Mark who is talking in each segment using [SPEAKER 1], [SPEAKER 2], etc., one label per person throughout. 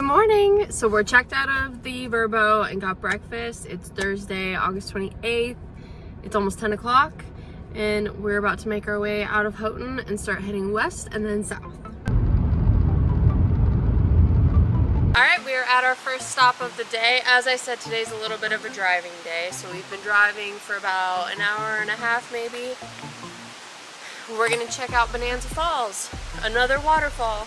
[SPEAKER 1] morning. So we're checked out of the Verbo and got breakfast. It's Thursday, August 28th. It's almost 10 o'clock and we're about to make our way out of Houghton and start heading west and then south. All right, we are at our first stop of the day. As I said, today's a little bit of a driving day. So we've been driving for about an hour and a half maybe. We're gonna check out Bonanza Falls, another waterfall.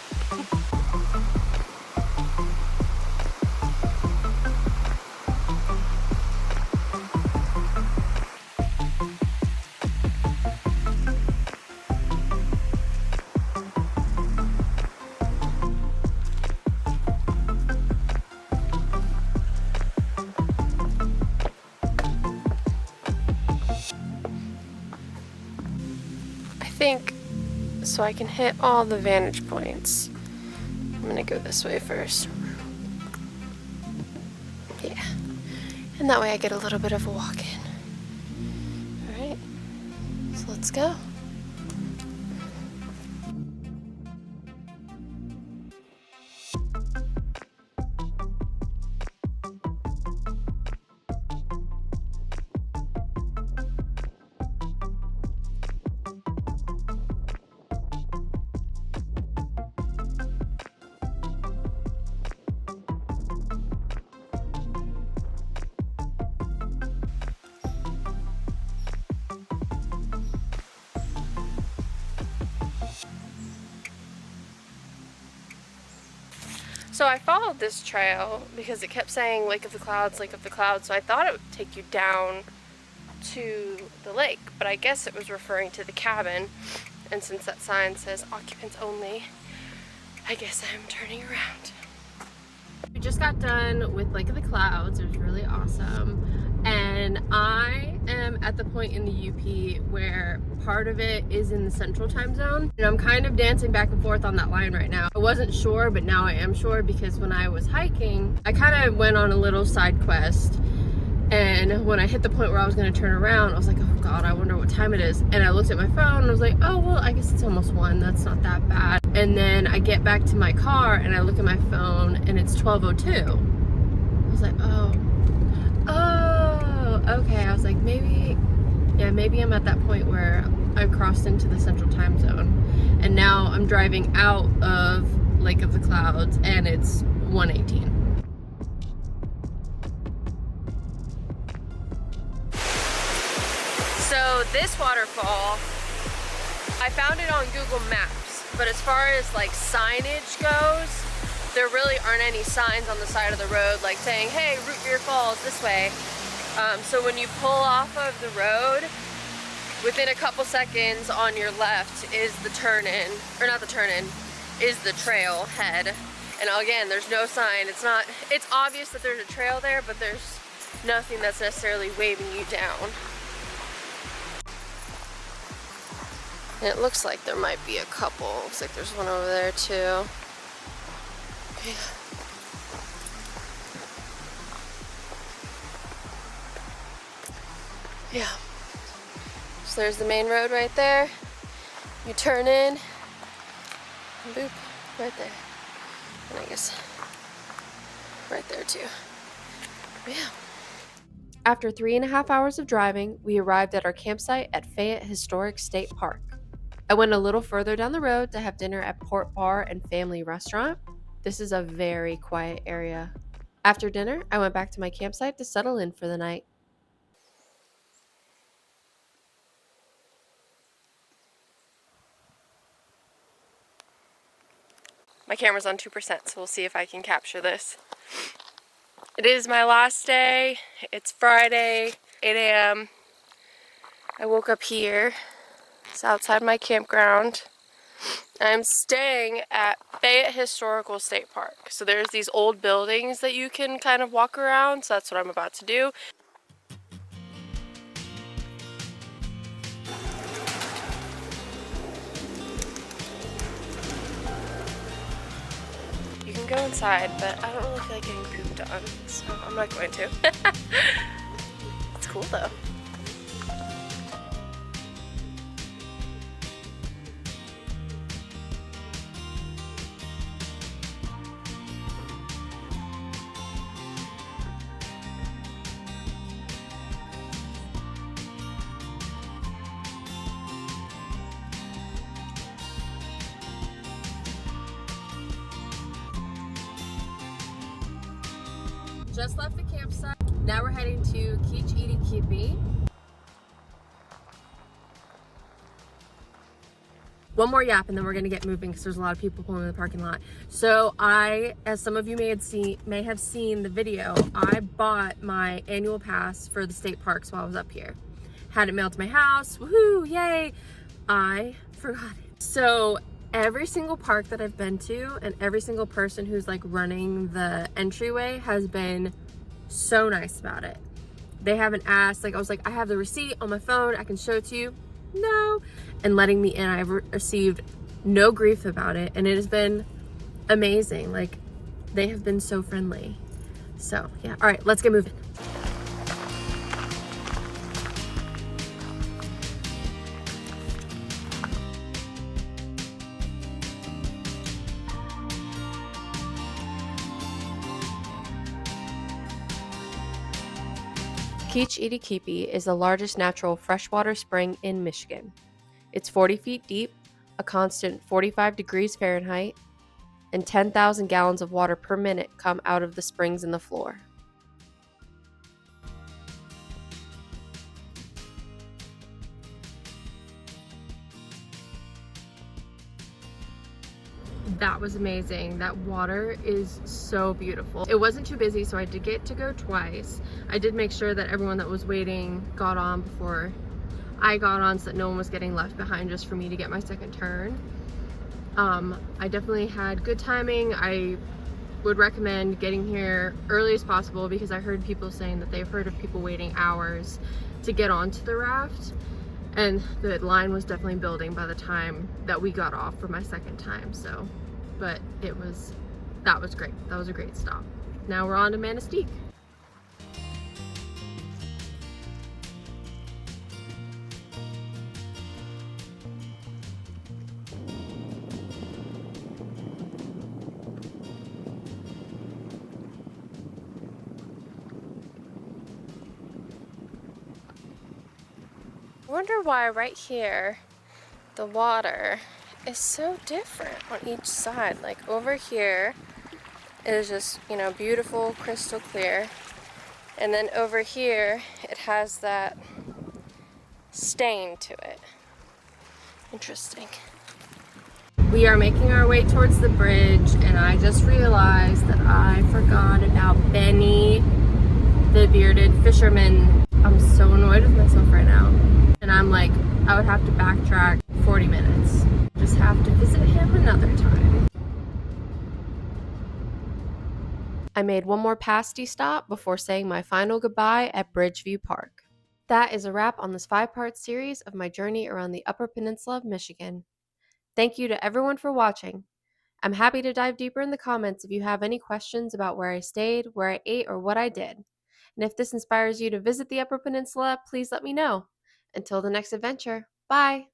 [SPEAKER 1] So I can hit all the vantage points. I'm gonna go this way first. Yeah. And that way I get a little bit of a walk in. Alright, so let's go. So I followed this trail because it kept saying Lake of the Clouds, Lake of the Clouds, so I thought it would take you down to the lake, but I guess it was referring to the cabin, and since that sign says occupants only, I guess I'm turning around. We just got done with Lake of the Clouds. It was really awesome, and I am at the point in the UP where part of it is in the central time zone, and I'm kind of dancing back and forth on that line right now. I wasn't sure, but now I am sure, because when I was hiking, I kind of went on a little side quest, and when I hit the point where I was going to turn around, I was like, oh god, I wonder what time it is, and I looked at my phone and I was like, oh well, I guess it's almost 1, that's not that bad. And then I get back to my car and I look at my phone and it's 12:02. I was like, oh okay. I was like, maybe I'm at that point where I crossed into the central time zone, and now I'm driving out of Lake of the Clouds and it's 1:18. So this waterfall, I found it on Google Maps, but as far as like signage goes, there really aren't any signs on the side of the road like saying, hey, root your falls this way. So when you pull off of the road, within a couple seconds on your left is the turn-in, or not the turn-in, is the trail head. And again, there's no sign. It's obvious that there's a trail there, but there's nothing that's necessarily waving you down. And it looks like there might be a couple. Looks like there's one over there too. Yeah. Yeah. So there's the main road right there. You turn in, and boop, right there. And I guess right there too. Yeah. After 3.5 hours of driving, we arrived at our campsite at Fayette Historic State Park. I went a little further down the road to have dinner at Port Bar and Family Restaurant. This is a very quiet area. After dinner, I went back to my campsite to settle in for the night. My camera's on 2%, so we'll see if I can capture this. It is my last day. It's Friday, 8 a.m. I woke up here. It's outside my campground. I'm staying at Fayette Historical State Park. So there's these old buildings that you can kind of walk around, so that's what I'm about to do. You can go inside, but I don't really feel like getting pooped on, so I'm not going to. It's cool though. Just left the campsite. Now we're heading to Kitch-iti-kipi. One more yap and then we're gonna get moving because there's a lot of people pulling in the parking lot. So as some of you may have seen the video, I bought my annual pass for the state parks while I was up here. Had it mailed to my house, woohoo, yay! I forgot it. So every single park that I've been to and every single person who's like running the entryway has been so nice about it. They haven't asked, like I was like, I have the receipt on my phone, I can show it to you. No, and letting me in. I've received no grief about it, and it has been amazing. Like, they have been so friendly. So yeah, all right, let's get moving. Kitch-iti-kipi is the largest natural freshwater spring in Michigan. It's 40 feet deep, a constant 45 degrees Fahrenheit, and 10,000 gallons of water per minute come out of the springs in the floor. That was amazing. That water is so beautiful. It wasn't too busy, so I did get to go twice. I did make sure that everyone that was waiting got on before I got on so that no one was getting left behind just for me to get my second turn. I definitely had good timing. I would recommend getting here early as possible because I heard people saying that they've heard of people waiting hours to get onto the raft, and the line was definitely building by the time that we got off for my second time. So, but that was great. That was a great stop. Now we're on to Manistique. I wonder why right here the water is so different on each side. Like over here it is just, you know, beautiful, crystal clear. And then over here it has that stain to it. Interesting. We are making our way towards the bridge, and I just realized that I forgot about Benny, the bearded fisherman. I'm so annoyed with myself right now. And I'm like, I would have to backtrack 40 minutes. Just have to visit him another time. I made one more Pasty stop before saying my final goodbye at Bridgeview Park. That is a wrap on this 5-part series of my journey around the Upper Peninsula of Michigan. Thank you to everyone for watching. I'm happy to dive deeper in the comments if you have any questions about where I stayed, where I ate, or what I did. And if this inspires you to visit the Upper Peninsula, please let me know. Until the next adventure, bye!